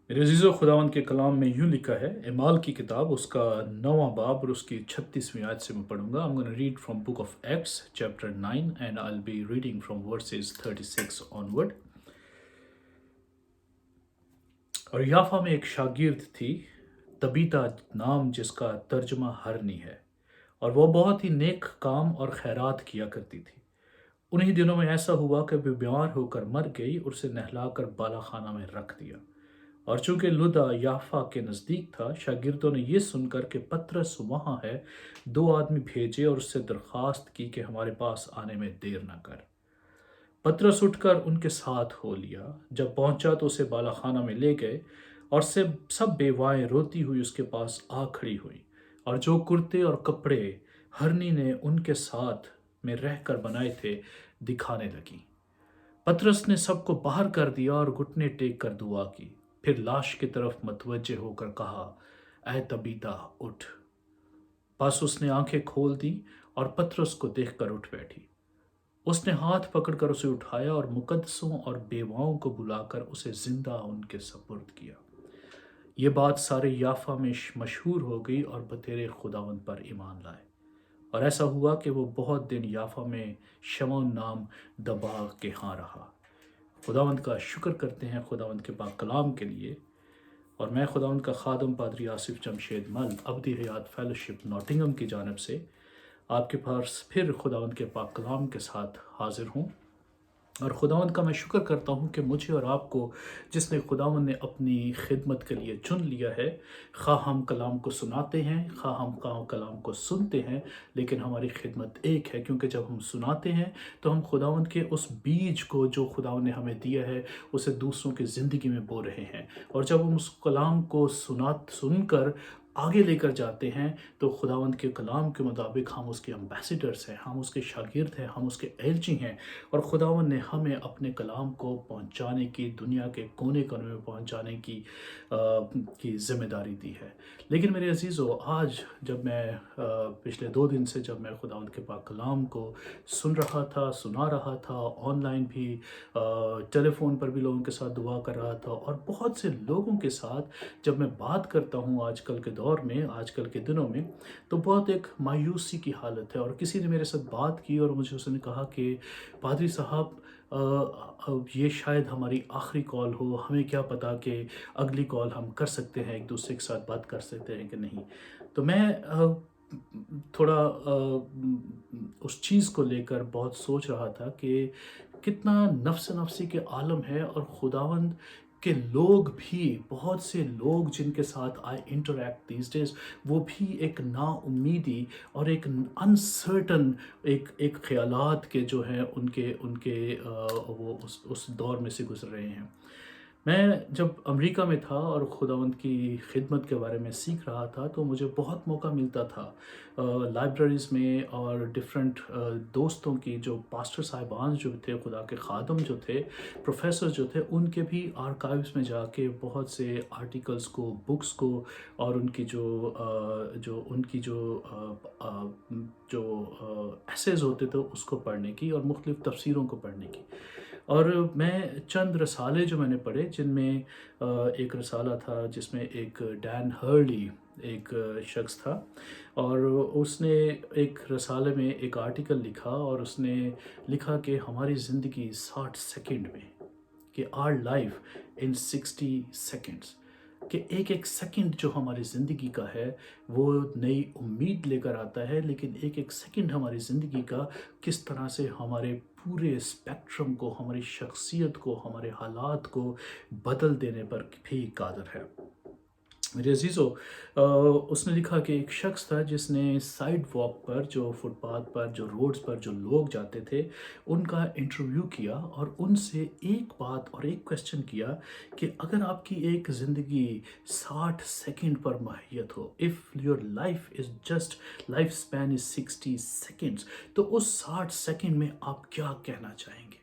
मेरे अजीज़ो, खुदावंद के कलाम में यूँ लिखा है, एमाल की किताब उसका 9वां बाब और उसकी 36वीं आयत से मैं पढ़ूंगा। I'm going to read from book of Acts chapter 9 and I'll be reading from verses 36 onward। और याफा में एक शागिर्द थी, तबीता नाम, जिसका तर्जुमा हरनी है, और वह बहुत ही नेक काम और खैरात किया करती थी। उन्हीं दिनों में ऐसा हुआ कि वे बीमार होकर मर गई और उसे नहलाकर बालाखाना में रख दिया। और चूंकि लुदा याफा के नज़दीक था, शागिर्दों ने यह सुनकर कि पतरस वहाँ है, दो आदमी भेजे और उससे दरख्वास्त की कि हमारे पास आने में देर न कर। पतरस उठकर उनके साथ हो लिया। जब पहुंचा तो उसे बालाखाना में ले गए, और से सब बेवाएं रोती हुई उसके पास आ खड़ी हुई, और जो कुर्ते और कपड़े हरनी ने उनके साथ में रहकर बनाए थे दिखाने लगी। पतरस ने सबको बाहर कर दिया और घुटने टेक कर दुआ की। फिर लाश की तरफ मतवज्जे होकर कहा, ऐ तबीता उठ। बस उसने आंखें खोल दी और पतरस को देखकर उठ बैठी। उसने हाथ पकड़कर उसे उठाया और मुकद्दसों और बेवाओं को बुलाकर उसे जिंदा उनके सपुर्द किया। ये बात सारे याफा में मशहूर हो गई और बतेरे खुदावंद पर ईमान लाए। और ऐसा हुआ कि वो बहुत दिन याफा में शमौन नाम दबाग के यहाँ रहा। खुदावंद का शुक्र करते हैं खुदावंद के पाक कलाम के लिए। और मैं खुदावंद का खादम पादरी आसिफ जमशेद मल अब्दी हयात फेलोशिप नॉटिंगम की जानब से आपके पास फिर खुदावंद के पाक कलाम के साथ हाजिर हूँ। और खुदावंद का मैं शुक्र करता हूँ कि मुझे और आपको जिसने खुदावंद ने अपनी खिदमत के लिए चुन लिया है, खा हम कलाम को सुनाते हैं, खा हम कलाम को सुनते हैं, लेकिन हमारी खिदमत एक है, क्योंकि जब हम सुनाते हैं तो हम खुदावंद के उस बीज को जो खुदावंद ने हमें दिया है उसे दूसरों की ज़िंदगी में बो रहे हैं। और जब हम उस कलाम को सुनकर आगे लेकर जाते हैं तो खुदावंद के कलाम के मुताबिक हम उसके एम्बेसडर्स हैं, हम उसके शागिर्द हैं, हम उसके एलची हैं। और खुदावंद ने हमें अपने कलाम को पहुंचाने की, दुनिया के कोने कोने में पहुंचाने की जिम्मेदारी दी है। लेकिन मेरे अजीज़ों, आज जब मैं पिछले 2 दिन से जब मैं खुदावंद के पाक कलाम को सुन रहा था, सुना रहा था, ऑनलाइन भी टेलीफोन पर भी लोगों के साथ दुआ कर रहा था, और बहुत से लोगों के साथ जब मैं बात करता हूँ आजकल के दौर में, आजकल के दिनों में, तो बहुत एक मायूसी की हालत है। और किसी ने मेरे साथ बात की और मुझे उसने कहा कि पादरी साहब, ये शायद हमारी आखिरी कॉल हो, हमें क्या पता कि अगली कॉल हम कर सकते हैं, एक दूसरे के साथ बात कर सकते हैं कि नहीं। तो मैं थोड़ा उस चीज़ को लेकर बहुत सोच रहा था कि कितना नफ्स नफ्सी के आलम है, और खुदावंद के लोग भी, बहुत से लोग जिनके साथ आई इंटरेक्ट दीज डेज, वो भी एक नाउम्मीदी और एक अनसर्टन एक एक ख्यालात के जो हैं उनके उनके वो उस दौर में से गुजर रहे हैं। मैं जब अमेरिका में था और खुदावंद की खिदमत के बारे में सीख रहा था, तो मुझे बहुत मौका मिलता था लाइब्रेरीज़ में और डिफरेंट दोस्तों की, जो पास्टर साहिबान जो थे, खुदा के खादम जो थे, प्रोफेसर जो थे, उनके भी आर्काइव्स में जाके बहुत से आर्टिकल्स को, बुक्स को, और उनकी जो उनकी जो एसेज होते थे उसको पढ़ने की, और मुख्तलिफ़ तफसीरों को पढ़ने की। और मैं चंद रसाले जो मैंने पढ़े, जिनमें एक रसाला था जिसमें एक डैन हर्ली एक शख्स था, और उसने एक रसाले में एक आर्टिकल लिखा, और उसने लिखा कि हमारी ज़िंदगी 60 सेकंड में, कि आर लाइफ इन 60 सेकंड्स, कि एक एक सेकंड जो हमारी ज़िंदगी का है वो नई उम्मीद लेकर आता है, लेकिन एक एक सेकंड हमारी ज़िंदगी का किस तरह से हमारे पूरे स्पेक्ट्रम को, हमारी शख्सियत को, हमारे हालात को बदल देने पर भी कादर है। मेरे अजीज़ों, उसने लिखा कि एक शख्स था जिसने साइड वॉक पर, जो फुटपाथ पर, जो रोड्स पर जो लोग जाते थे, उनका इंटरव्यू किया, और उनसे एक बात और एक क्वेश्चन किया कि अगर आपकी एक ज़िंदगी 60 सेकंड पर महयत हो, if your life is just, life span is 60 seconds, तो उस 60 सेकंड में आप क्या कहना चाहेंगे।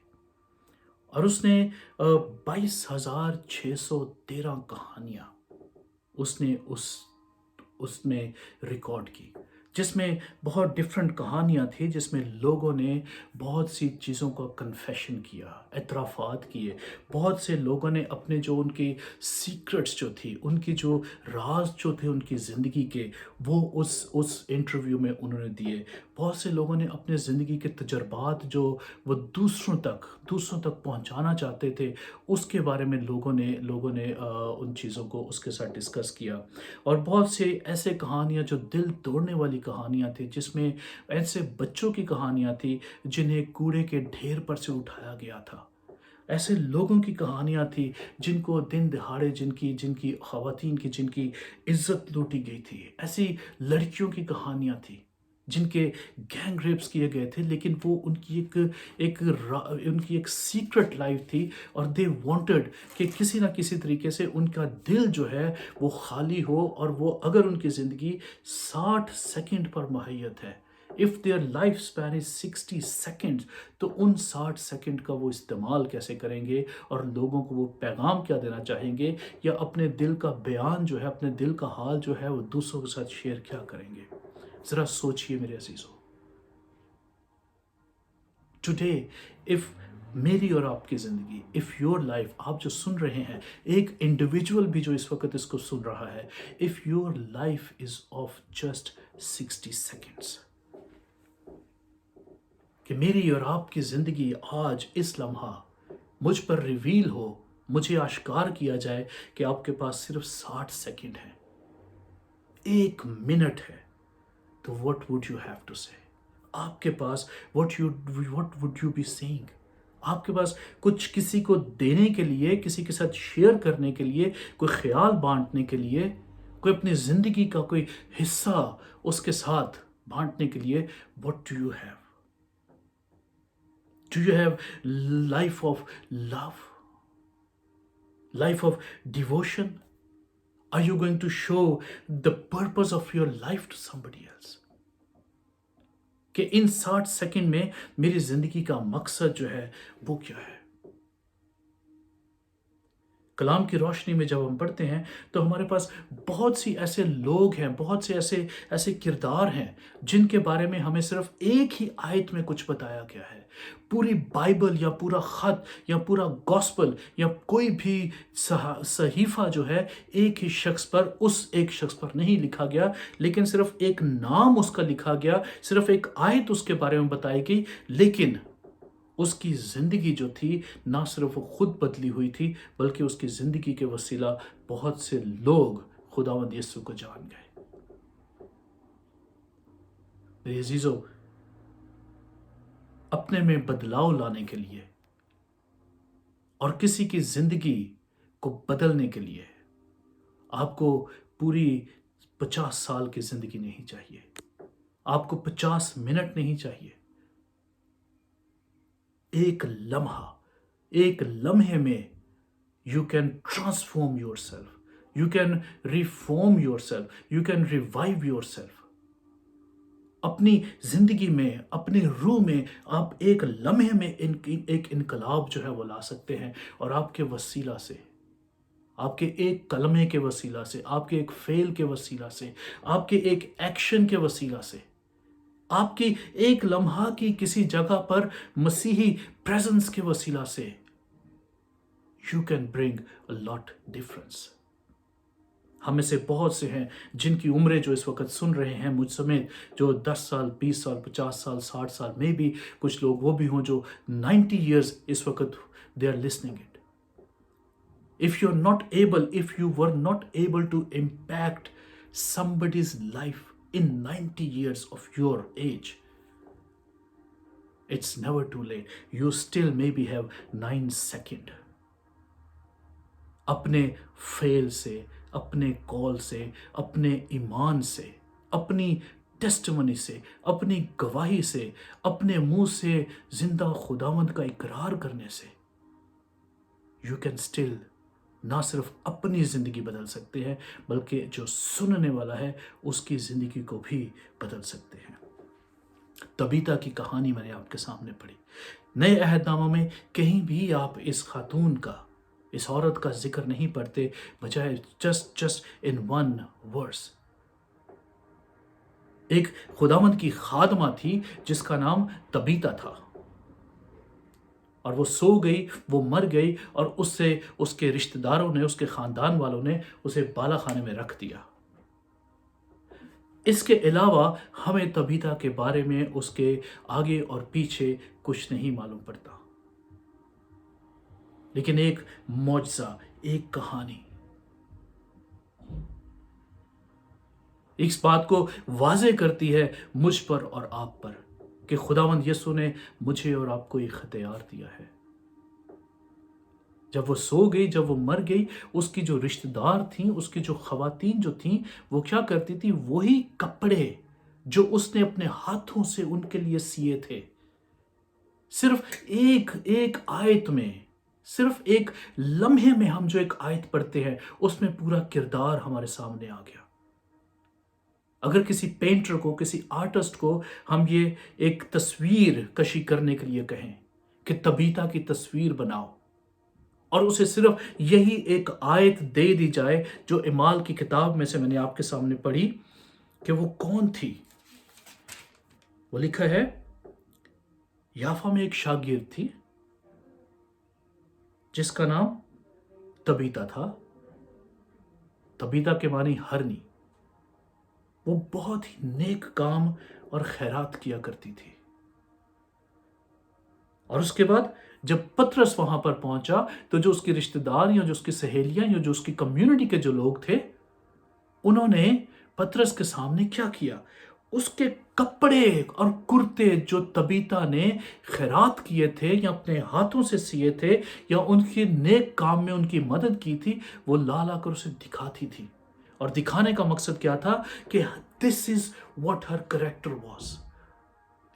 और उसने 22,613 कहानियाँ उसने उसमें रिकॉर्ड की, जिसमें बहुत डिफरेंट कहानियाँ थी, जिसमें लोगों ने बहुत सी चीज़ों का कन्फेशन किया, एतराफ़ात किए। बहुत से लोगों ने अपने जो उनकी सीक्रेट्स जो थी, उनकी जो राज़ जो थे उनकी ज़िंदगी के, वो उस इंटरव्यू में उन्होंने दिए। बहुत से लोगों ने अपने ज़िंदगी के तजुर्बात जो वो दूसरों तक पहुँचाना चाहते थे, उसके बारे में लोगों ने उन चीज़ों को उसके साथ डिस्कस किया। और बहुत से ऐसे कहानियाँ जो दिल तोड़ने वाली कहानियाँ थी, जिसमें ऐसे बच्चों की कहानियाँ थी जिन्हें कूड़े के ढेर पर से उठाया गया था। ऐसे लोगों की कहानियाँ थी जिनको दिन दहाड़े जिनकी जिनकी ख़वातीन की जिनकी इज़्ज़त लूटी गई थी। ऐसी लड़कियों की कहानियाँ थी जिनके गैंग रेप्स किए गए थे, लेकिन वो उनकी एक सीक्रेट लाइफ़ थी और दे वांटेड कि किसी न किसी तरीके से उनका दिल जो है वो खाली हो, और वो अगर उनकी ज़िंदगी 60 सेकंड पर मुहैयत है, if their life span is 60 seconds, तो उन 60 सेकंड का वो इस्तेमाल कैसे करेंगे और लोगों को वो पैगाम क्या देना चाहेंगे, या अपने दिल का बयान जो है, अपने दिल का हाल जो है वो दूसरों के साथ शेयर क्या करेंगे। ज़रा सोचिए मेरे अज़ीज़ों, टुडे इफ़ मेरी और आपकी ज़िंदगी, इफ़ योर लाइफ, आप जो सुन रहे हैं, एक इंडिविजुअल भी जो इस वक्त इसको सुन रहा है, if your life is of just 60 seconds, कि मेरी और आपकी ज़िंदगी आज इस लम्हा मुझ पर रिवील हो, मुझे आश्कार किया जाए कि आपके पास सिर्फ 60 सेकंड है, 1 मिनट है, तो what would you have to say? आपके पास what would you be saying? आपके पास कुछ किसी को देने के लिए, किसी के साथ शेयर करने के लिए, कोई ख्याल बांटने के लिए, कोई अपनी ज़िंदगी का कोई हिस्सा उसके साथ बांटने के लिए, what do you have? Do you have life of love? Life of devotion? Are you going to show the purpose of your life to somebody else? कि इन 60 सेकंड में मेरी ज़िंदगी का मकसद जो है वो क्या है? कलाम की रोशनी में जब हम पढ़ते हैं तो हमारे पास बहुत सी ऐसे लोग हैं, बहुत से ऐसे ऐसे किरदार हैं जिनके बारे में हमें सिर्फ एक ही आयत में कुछ बताया गया है। पूरी बाइबल या पूरा ख़त या पूरा गॉस्पल या कोई भी सहीफ़ा जो है एक ही शख्स पर, उस एक शख्स पर नहीं लिखा गया, लेकिन सिर्फ एक नाम उसका लिखा गया, सिर्फ एक आयत उसके बारे में बताई गई, लेकिन उसकी ज़िंदगी जो थी ना सिर्फ वो खुद बदली हुई थी, बल्कि उसकी ज़िंदगी के वसीला बहुत से लोग खुदावंद यीशु को जान गए। मेरे अजीज़ों, अपने में बदलाव लाने के लिए और किसी की ज़िंदगी को बदलने के लिए आपको पूरी 50 साल की ज़िंदगी नहीं चाहिए, आपको 50 मिनट नहीं चाहिए। एक लम्हा, एक लम्हे में you can transform yourself, you can reform yourself, you can revive yourself. अपनी ज़िंदगी में, अपनी रूह में आप एक लम्हे में एक इनकलाब जो है वो ला सकते हैं, और आपके वसीला से, आपके एक कलमे के वसीला से, आपके एक फेल के वसीला से, आपके एक एक्शन के वसीला से, आपकी एक लम्हा की किसी जगह पर मसीही प्रेजेंस के वसीला से, you can bring a lot difference. हम में से बहुत से हैं जिनकी उम्रें जो इस वक्त सुन रहे हैं, मुझ समेत, जो 10 साल, 20 साल, 50 साल, 60 साल, में भी कुछ लोग वो भी हों जो 90 years इस वक्त they are listening it. If you're not able, if you were not able to impact somebody's life in 90 years of your age, it's never too late. You still maybe have 9 seconds. अपने fail से, अपने call से, अपने ईमान से, अपनी testimony से, अपनी गवाही से, अपने मुंह से जिंदा खुदावंद का इकरार करने से, यू कैन स्टिल ना सिर्फ अपनी ज़िंदगी बदल सकते हैं, बल्कि जो सुनने वाला है उसकी ज़िंदगी को भी बदल सकते हैं। तबीता की कहानी मैंने आपके सामने पढ़ी। नए अहदनामा में कहीं भी आप इस खातून का, इस औरत का जिक्र नहीं पढ़ते, बजाय जस्ट इन 1 verse, एक खुदावंद की खादमा थी जिसका नाम तबीता था, और वो सो गई, वो मर गई, और उससे उसके रिश्तेदारों ने, उसके खानदान वालों ने उसे बाला खाने में रख दिया। इसके अलावा हमें तबीता के बारे में उसके आगे और पीछे कुछ नहीं मालूम पड़ता, लेकिन एक मौजज़ा, एक कहानी इस बात को वाज़े करती है मुझ पर और आप पर कि खुदावंद यीशु ने मुझे और आपको एक इख्तियार दिया है। जब वो सो गई, जब वो मर गई, उसकी जो रिश्तेदार थीं, उसकी जो ख़वातीन जो थीं, वो क्या करती थी, वही कपड़े जो उसने अपने हाथों से उनके लिए सिए थे, सिर्फ एक एक आयत में, सिर्फ एक लम्हे में हम जो एक आयत पढ़ते हैं, उसमें पूरा किरदार हमारे सामने आ गया। अगर किसी पेंटर को, किसी आर्टिस्ट को हम ये एक तस्वीर कशी करने के लिए कहें कि तबीता की तस्वीर बनाओ, और उसे सिर्फ यही एक आयत दे दी जाए जो इमाल की किताब में से मैंने आपके सामने पढ़ी कि वो कौन थी। वो लिखा है, याफा में एक शागिर्द थी जिसका नाम तबीता था। तबीता के मानी हरनी। वो बहुत ही नेक काम और खैरात किया करती थी। और उसके बाद जब पतरस वहां पर पहुंचा, तो जो उसके रिश्तेदार या जो उसकी सहेलियां या जो उसकी कम्युनिटी के जो लोग थे, उन्होंने पतरस के सामने क्या किया, उसके कपड़े और कुर्ते जो तबीता ने खैरात किए थे या अपने हाथों से सिए थे या उनके नेक काम में उनकी मदद की थी, वो ला ला कर उसे दिखाती थी। और दिखाने का मकसद क्या था कि this is what her character was.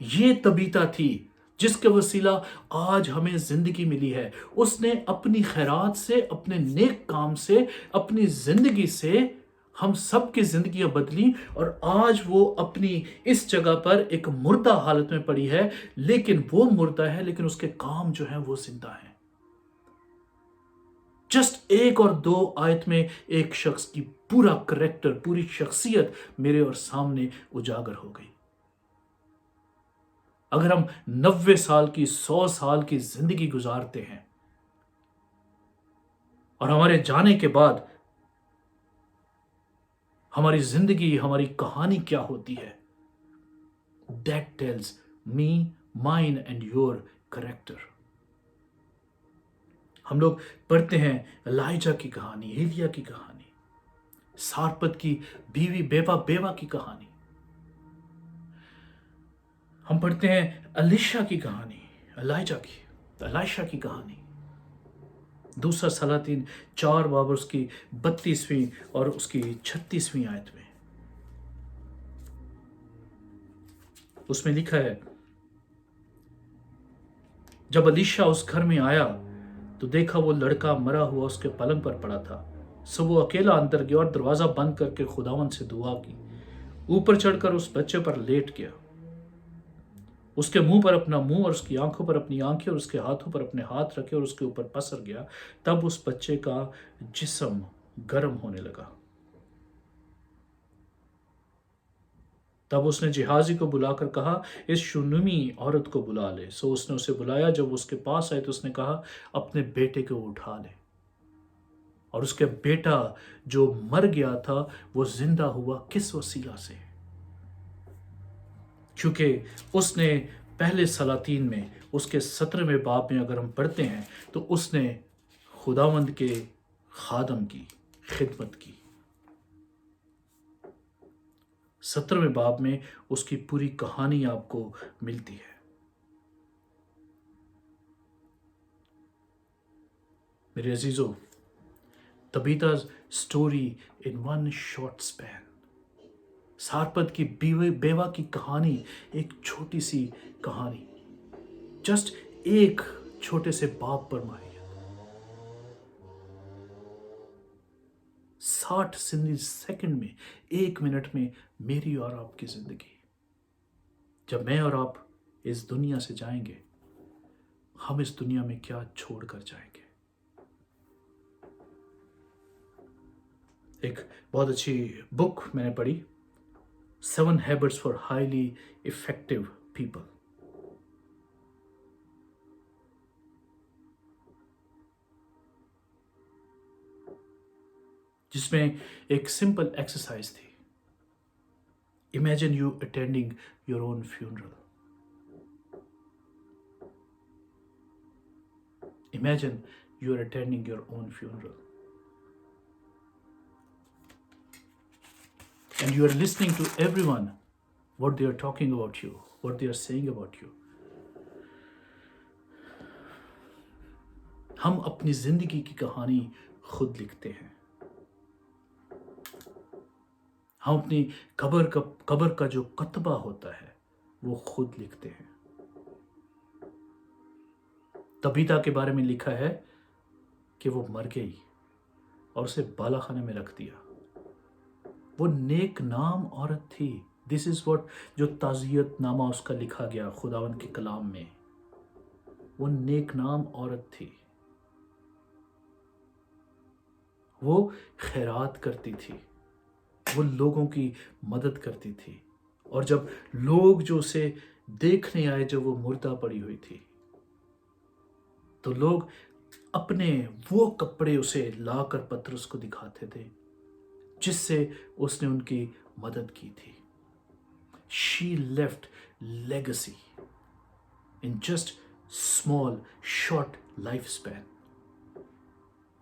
ये तबीता थी जिसके वसीला आज हमें जिंदगी मिली है। उसने अपनी खैरात से, अपने नेक काम से, अपनी जिंदगी से हम सब की जिंदगियां बदली, और आज वो अपनी इस जगह पर एक मुर्दा हालत में पड़ी है, लेकिन वो मुर्दा है, लेकिन उसके काम जो है वो जिंदा है। जस्ट एक और दो आयत में एक शख्स की पूरा करेक्टर, पूरी शख्सियत मेरे और सामने उजागर हो गई। अगर हम 90 साल की, 100 साल की जिंदगी गुजारते हैं और हमारे जाने के बाद हमारी जिंदगी, हमारी कहानी क्या होती है, that tells me, mine and your character. हम लोग पढ़ते हैं एलाइजा की कहानी, एलिया की कहानी, सारपत की बीवी बेवा की कहानी। हम पढ़ते हैं अलीशा की कहानी, एलाइशा की कहानी। दूसरा सलातीन 4 बाब उसकी 32वीं और उसकी 36वीं आयत में उसमें लिखा है, जब अलीशा उस घर में आया तो देखा वो लड़का मरा हुआ उसके पलंग पर पड़ा था। सो वो अकेला अंदर गया और दरवाजा बंद करके खुदावंद से दुआ की, ऊपर चढ़कर उस बच्चे पर लेट गया, उसके मुंह पर अपना मुंह और उसकी आंखों पर अपनी आंखें और उसके हाथों पर अपने हाथ रखे और उसके ऊपर पसर गया। तब उस बच्चे का जिस्म गर्म होने लगा। तब उसने जिहाजी को बुलाकर कहा, इस शुनुमी औरत को बुला ले। सो उसने उसे बुलाया। जब उसके पास आए तो उसने कहा, अपने बेटे को उठा ले। और उसके बेटा जो मर गया था वो जिंदा हुआ। किस वसीला से? क्योंकि उसने पहले सलातीन में उसके 17वें बाब में अगर हम पढ़ते हैं तो उसने खुदावंद के खादम की खिदमत की। 17वें बाब में उसकी पूरी कहानी आपको मिलती है। मेरे अजीजों, Tabitha's story in one short span, Zarephath की बेवा की कहानी, एक छोटी सी कहानी, जस्ट एक छोटे से बाप पर माही 60 सेकंड में, 1 मिनट में मेरी और आपकी जिंदगी। जब मैं और आप इस दुनिया से जाएंगे, हम इस दुनिया में क्या छोड़कर जाएंगे? एक बहुत अच्छी बुक मैंने पढ़ी, 7 Habits for Highly Effective People, जिसमें एक सिंपल एक्सरसाइज थी. Imagine you attending your own funeral. Imagine you are attending your own funeral and you are listening to everyone, what they are talking about you, what they are saying about you. हम अपनी जिंदगी की कहानी खुद लिखते हैं. हम अपनी कब्र का जो कतबा होता है वो खुद लिखते हैं. तबीता के बारे में लिखा है कि वो मर गई और उसे बालाखाने में रख दिया. वो नेक नाम औरत थी. दिस इज व्हाट जो ताज़ियत नामा उसका लिखा गया खुदावंद के कलाम में. वो नेक नाम औरत थी. वो खैरात करती थी. वो लोगों की मदद करती थी. और जब लोग जो उसे देखने आए जब वो मुर्दा पड़ी हुई थी, तो लोग अपने वो कपड़े उसे लाकर पतरस को दिखाते थे जिससे उसने उनकी मदद की थी. She left legacy in just small short life span.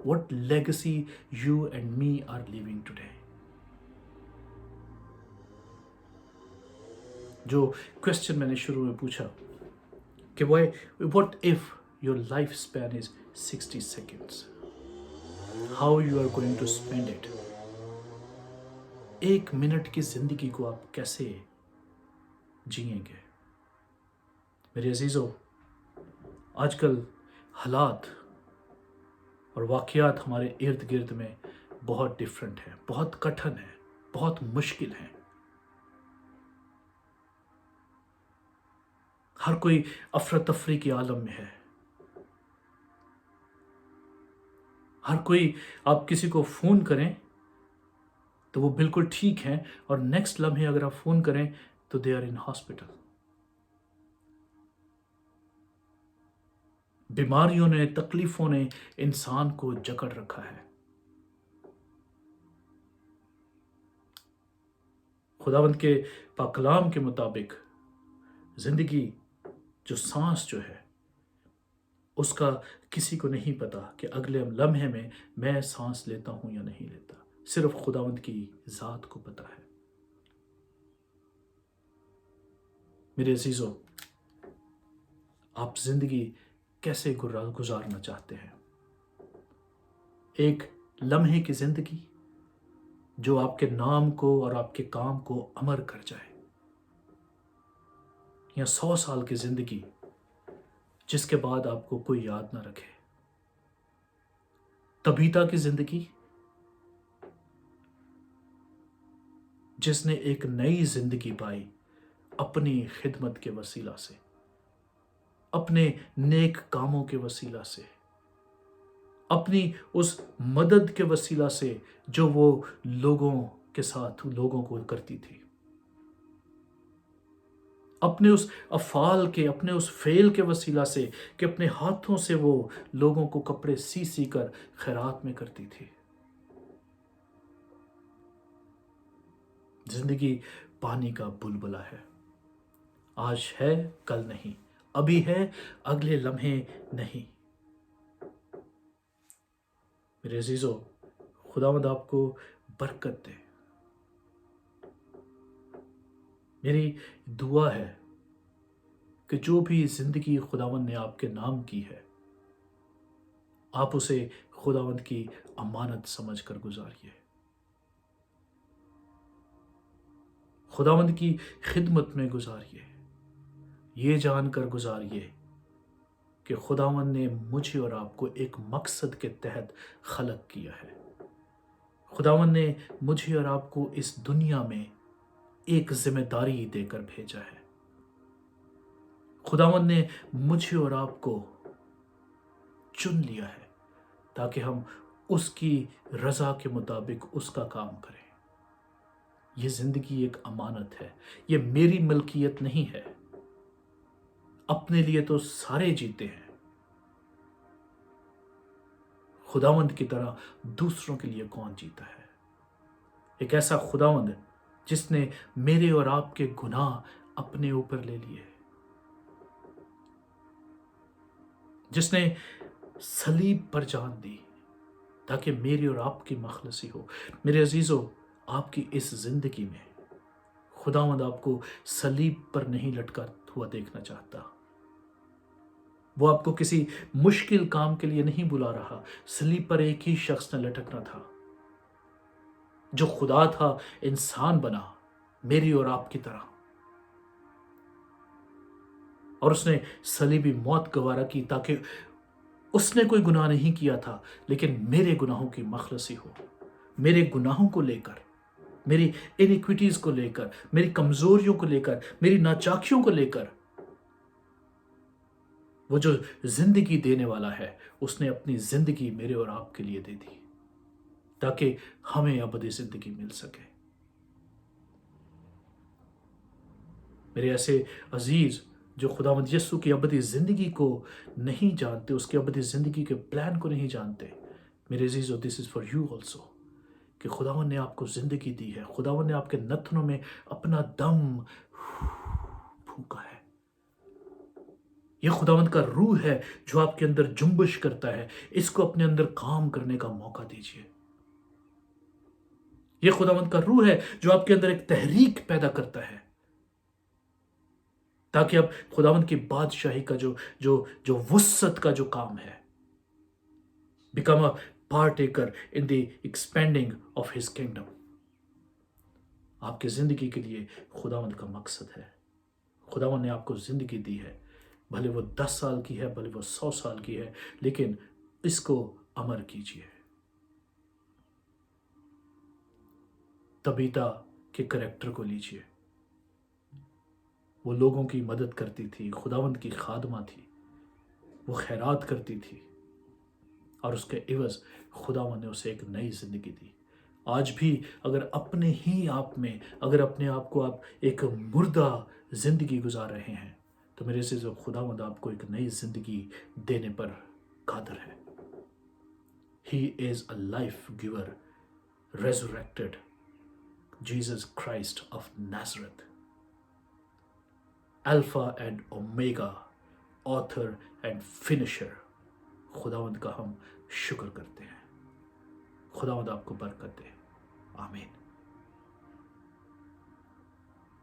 What legacy you and me are living today? जो क्वेश्चन मैंने शुरू में पूछा कि what if your life span is 60 seconds? How you are going to spend it? 1 minute की जिंदगी को आप कैसे जिएंगे? मेरे अजीजों, आजकल हालात और वाक़यात हमारे इर्द गिर्द में बहुत डिफरेंट है, बहुत कठिन है, बहुत मुश्किल है. हर कोई अफरा तफरी के आलम में है. हर कोई, आप किसी को फ़ोन करें तो वो बिल्कुल ठीक है और नेक्स्ट लम्हे अगर आप फ़ोन करें तो दे आर इन हॉस्पिटल. बीमारियों ने, तकलीफ़ों ने इंसान को जकड़ रखा है. खुदावंद के पाकलाम के मुताबिक ज़िंदगी जो सांस जो है उसका किसी को नहीं पता कि अगले लम्हे में मैं सांस लेता हूं या नहीं लेता. सिर्फ खुदावंद की ज़ात को पता है. मेरे अजीज़ों, आप ज़िंदगी कैसे गुजारना चाहते हैं? एक लम्हे की ज़िंदगी जो आपके नाम को और आपके काम को अमर कर जाए, या 100 साल की ज़िंदगी जिसके बाद आपको कोई याद ना रखे? तबीता की ज़िंदगी जिसने एक नई ज़िंदगी पाई अपनी खिदमत के वसीला से, अपने नेक कामों के वसीला से, अपनी उस मदद के वसीला से जो वो लोगों के साथ लोगों को करती थी, अपने उस अफ़ाल के, अपने उस फेल के वसीला से कि अपने हाथों से वो लोगों को कपड़े सी सी कर खैरात में करती थी. जिंदगी पानी का बुलबुला है. आज है, कल नहीं. अभी है, अगले लम्हे नहीं. मेरे अजीजों, खुदावंद आपको बरकत दे. मेरी दुआ है कि जो भी जिंदगी खुदावंद ने आपके नाम की है, आप उसे खुदावंद की अमानत समझकर गुजारिए. खुदावंद की खिदमत में गुजारिए. ये जानकर गुजारिए कि खुदावंद ने मुझे और आपको एक मकसद के तहत खलक किया है. खुदावंद ने मुझे और आपको इस दुनिया में एक जिम्मेदारी देकर भेजा है. खुदावंद ने मुझे और आपको चुन लिया है ताकि हम उसकी रज़ा के मुताबिक उसका काम करें. یہ زندگی ایک امانت ہے، یہ میری ملکیت نہیں ہے۔ اپنے لیے تو سارے جیتے ہیں، خداوند کی طرح دوسروں کے لیے کون جیتا ہے؟ ایک ایسا خداوند جس نے میرے اور آپ کے گناہ اپنے اوپر لے لیے، جس نے صلیب پر جان دی تاکہ میری اور آپ کی مخلصی ہو۔ میرے عزیزو، آپ کی اس زندگی میں خداوند آپ کو صلیب پر نہیں لٹکا ہوا دیکھنا چاہتا۔ وہ آپ کو کسی مشکل کام کے لیے نہیں بلا رہا۔ صلیب پر ایک ہی شخص نے لٹکنا تھا، جو خدا تھا، انسان بنا میری اور آپ کی طرح، اور اس نے صلیبی موت گوارا کی تاکہ اس نے کوئی گناہ نہیں کیا تھا لیکن میرے گناہوں کی مخلصی ہو۔ میرے گناہوں کو لے کر، میری انیکویٹیز کو لے کر، میری کمزوریوں کو لے کر، میری ناچاکیوں کو لے کر، وہ جو زندگی دینے والا ہے اس نے اپنی زندگی میرے اور آپ کے لیے دے دی تاکہ ہمیں ابدی زندگی مل سکے۔ میرے ایسے عزیز جو خداوند یسوع کی ابدی زندگی کو نہیں جانتے، اس کی ابدی زندگی کے پلان کو نہیں جانتے، میرے عزیزو، دس از فار یو آلسو، کہ خداوند نے آپ کو زندگی دی ہے، خداوند نے آپ کے نتنوں میں اپنا دم پھونکا ہے۔ یہ خداوند کا روح ہے جو آپ کے اندر جنبش کرتا ہے، اس کو اپنے اندر کام کرنے کا موقع دیجیے۔ یہ خداوند کا روح ہے جو آپ کے اندر ایک تحریک پیدا کرتا ہے تاکہ اب خداوند کی بادشاہی کا جو وسعت کا جو کام ہے، become a partaker in the expanding of his kingdom۔ آپ کی زندگی کے لیے خداوند کا مقصد ہے۔ خداوند نے آپ کو زندگی دی ہے، بھلے وہ 10 سال کی ہے، بھلے وہ 100 سال کی ہے، لیکن اس کو عمل کیجیے۔ تبیتا کے کریکٹر کو لیجیے، وہ لوگوں کی مدد کرتی تھی، خداوند کی خادمہ تھی، وہ خیرات کرتی تھی، اور اس کے عوض خداوند نے اسے ایک نئی زندگی دی۔ آج بھی اگر اپنے ہی آپ میں، اگر اپنے آپ کو آپ ایک مردہ زندگی گزار رہے ہیں، تو میرے سے خداوند آپ کو ایک نئی زندگی دینے پر قادر ہے۔ He is a life giver, resurrected Jesus Christ of Nazareth, Alpha and Omega, author and finisher۔ خداوند کا ہم شکر کرتے ہیں۔ خداوند آپ کو برکت دے۔ آمین۔